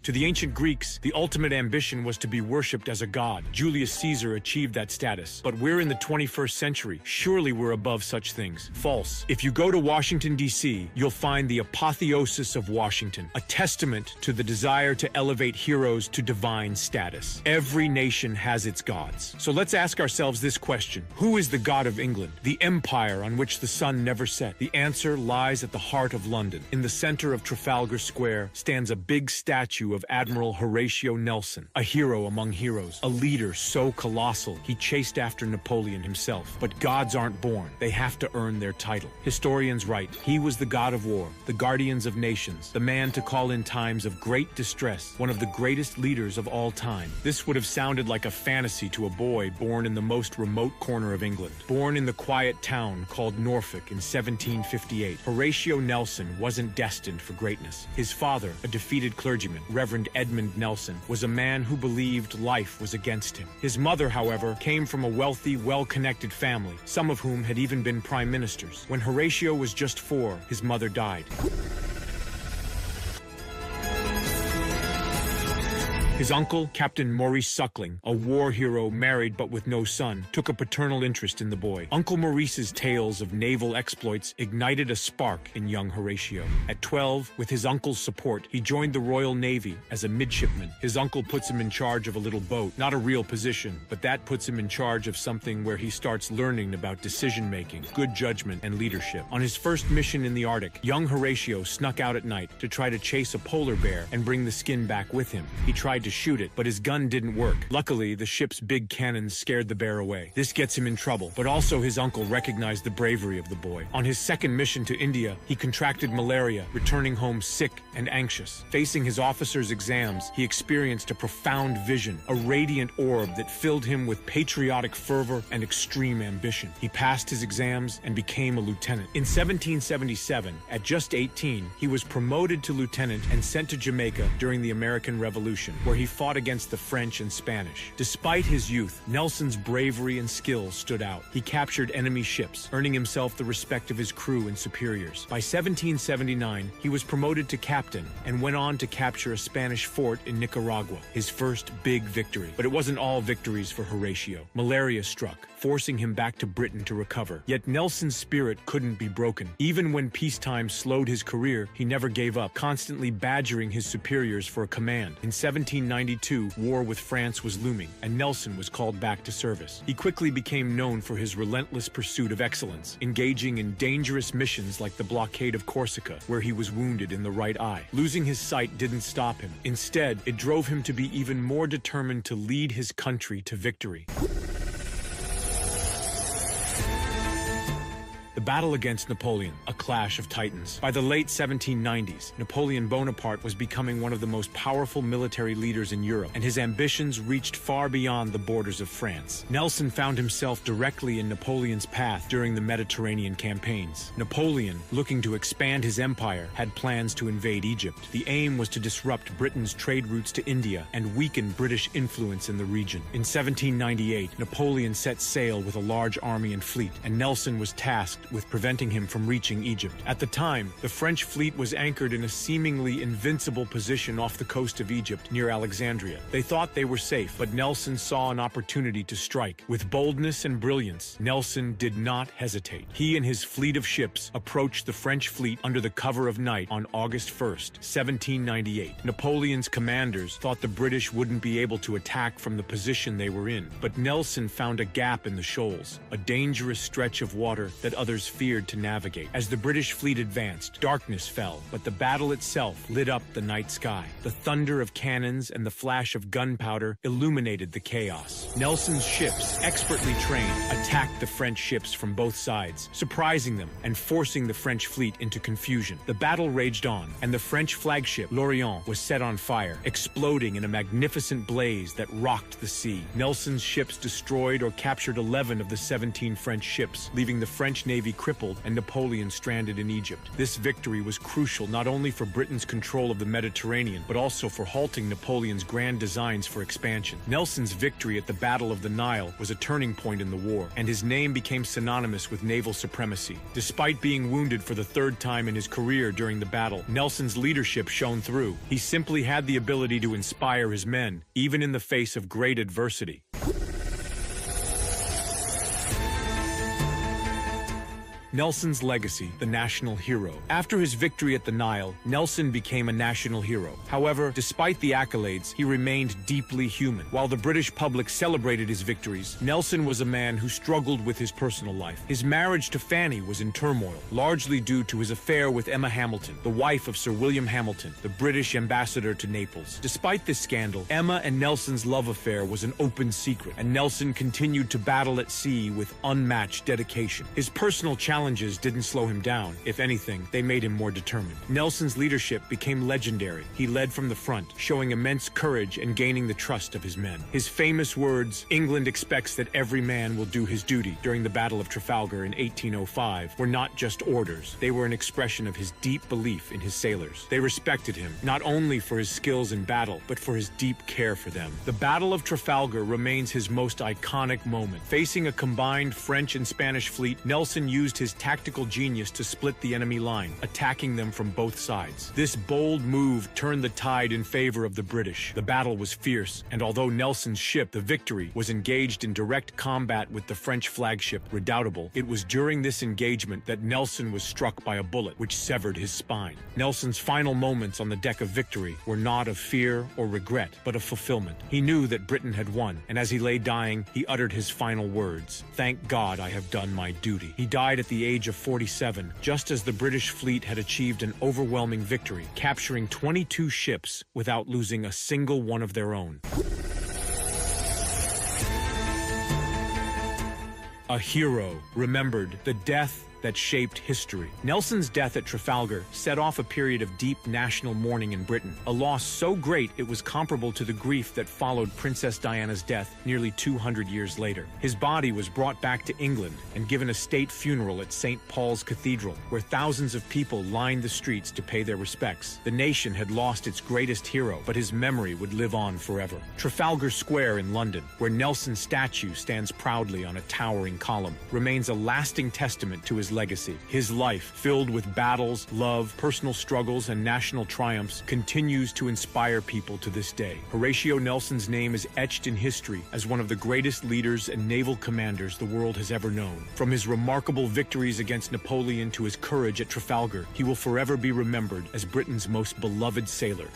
To the ancient Greeks, the ultimate ambition was to be worshipped as a god. Julius Caesar achieved that status. But we're in the 21st century. Surely we're above such things. False. If you go to Washington, D.C., you'll find the apotheosis of Washington, a testament to the desire to elevate heroes to divine status. Every nation has its gods. So let's ask ourselves this question. Who is the god of England, the empire on which the sun never set? The answer lies at the heart of London. In the center of Trafalgar Square stands a big statue of Admiral Horatio Nelson, a hero among heroes, a leader so colossal he chased after Napoleon himself. But gods aren't born. They have to earn their title. Historians write, he was the god of war, the guardian of nations, the man to call in times of great distress, one of the greatest leaders of all time. This would have sounded like a fantasy to a boy born in the most remote corner of England. Born in the quiet town called Norfolk in 1758, Horatio Nelson wasn't destined for greatness. His father, a defeated clergyman, Reverend Edmund Nelson, was a man who believed life was against him. His mother, however, came from a wealthy, well-connected family, some of whom had even been prime ministers. When Horatio was just 4, his mother died. His uncle, Captain Maurice Suckling, a war hero married but with no son, took a paternal interest in the boy. Uncle Maurice's tales of naval exploits ignited a spark in young Horatio. At 12, with his uncle's support, he joined the Royal Navy as a midshipman. His uncle puts him in charge of a little boat, not a real position, but that puts him in charge of something where he starts learning about decision-making, good judgment, and leadership. On his first mission in the Arctic, young Horatio snuck out at night to try to chase a polar bear and bring the skin back with him. He tried to shoot it, but his gun didn't work. Luckily, the ship's big cannons scared the bear away. This gets him in trouble, but also his uncle recognized the bravery of the boy. On his second mission to India, he contracted malaria, returning home sick and anxious. Facing his officer's exams, he experienced a profound vision, a radiant orb that filled him with patriotic fervor and extreme ambition. He passed his exams and became a lieutenant. In 1777, at just 18, he was promoted to lieutenant and sent to Jamaica during the American Revolution, where he fought against the French and Spanish. Despite his youth, Nelson's bravery and skill stood out. He captured enemy ships, earning himself the respect of his crew and superiors. By 1779, he was promoted to captain and went on to capture a Spanish fort in Nicaragua, his first big victory. But it wasn't all victories for Horatio. Malaria struck, forcing him back to Britain to recover. Yet Nelson's spirit couldn't be broken. Even when peacetime slowed his career, he never gave up, constantly badgering his superiors for a command. In 1792, war with France was looming, and Nelson was called back to service. He quickly became known for his relentless pursuit of excellence, engaging in dangerous missions like the blockade of Corsica, where he was wounded in the right eye. Losing his sight didn't stop him. Instead, it drove him to be even more determined to lead his country to victory. The battle against Napoleon, a clash of titans. By the late 1790s, Napoleon Bonaparte was becoming one of the most powerful military leaders in Europe, and his ambitions reached far beyond the borders of France. Nelson found himself directly in Napoleon's path during the Mediterranean campaigns. Napoleon, looking to expand his empire, had plans to invade Egypt. The aim was to disrupt Britain's trade routes to India and weaken British influence in the region. In 1798, Napoleon set sail with a large army and fleet, and Nelson was tasked with preventing him from reaching Egypt. At the time, the French fleet was anchored in a seemingly invincible position off the coast of Egypt near Alexandria. They thought they were safe, but Nelson saw an opportunity to strike. With boldness and brilliance, Nelson did not hesitate. He and his fleet of ships approached the French fleet under the cover of night on August 1st, 1798. Napoleon's commanders thought the British wouldn't be able to attack from the position they were in, but Nelson found a gap in the shoals, a dangerous stretch of water that others feared to navigate. As the British fleet advanced, darkness fell, but the battle itself lit up the night sky. The thunder of cannons and the flash of gunpowder illuminated the chaos. Nelson's ships, expertly trained, attacked the French ships from both sides, surprising them and forcing the French fleet into confusion. The battle raged on, and the French flagship, L'Orient, was set on fire, exploding in a magnificent blaze that rocked the sea. Nelson's ships destroyed or captured 11 of the 17 French ships, leaving the French Navy crippled and Napoleon stranded in Egypt. This victory was crucial not only for Britain's control of the Mediterranean, but also for halting Napoleon's grand designs for expansion. Nelson's victory at the Battle of the Nile was a turning point in the war, and his name became synonymous with naval supremacy. Despite being wounded for the third time in his career during the battle, Nelson's leadership shone through. He simply had the ability to inspire his men, even in the face of great adversity. Nelson's legacy, the national hero. After his victory at the Nile, Nelson became a national hero. However, despite the accolades, he remained deeply human. While the British public celebrated his victories, Nelson was a man who struggled with his personal life. His marriage to Fanny was in turmoil, largely due to his affair with Emma Hamilton, the wife of Sir William Hamilton, the British ambassador to Naples. Despite this scandal, Emma and Nelson's love affair was an open secret, and Nelson continued to battle at sea with unmatched dedication. His personal challenges didn't slow him down. If anything, they made him more determined. Nelson's leadership became legendary. He led from the front, showing immense courage and gaining the trust of his men. His famous words, "England expects that every man will do his duty," during the Battle of Trafalgar in 1805, were not just orders. They were an expression of his deep belief in his sailors. They respected him, not only for his skills in battle, but for his deep care for them. The Battle of Trafalgar remains his most iconic moment. Facing a combined French and Spanish fleet, Nelson used his tactical genius to split the enemy line, attacking them from both sides. This bold move turned the tide in favor of the British. The battle was fierce, and although Nelson's ship, the Victory, was engaged in direct combat with the French flagship Redoutable, it was during this engagement that Nelson was struck by a bullet, which severed his spine. Nelson's final moments on the deck of Victory were not of fear or regret, but of fulfillment. He knew that Britain had won, and as he lay dying, he uttered his final words, "Thank God I have done my duty." He died at the age of 47, just as the British fleet had achieved an overwhelming victory, capturing 22 ships without losing a single one of their own. A hero remembered, the death that shaped history. Nelson's death at Trafalgar set off a period of deep national mourning in Britain, a loss so great it was comparable to the grief that followed Princess Diana's death nearly 200 years later. His body was brought back to England and given a state funeral at St. Paul's Cathedral, where thousands of people lined the streets to pay their respects. The nation had lost its greatest hero, but his memory would live on forever. Trafalgar Square in London, where Nelson's statue stands proudly on a towering column, remains a lasting testament to his legacy. His life, filled with battles, love, personal struggles, and national triumphs, continues to inspire people to this day. Horatio Nelson's name is etched in history as one of the greatest leaders and naval commanders the world has ever known. From his remarkable victories against Napoleon to his courage at Trafalgar, he will forever be remembered as Britain's most beloved sailor.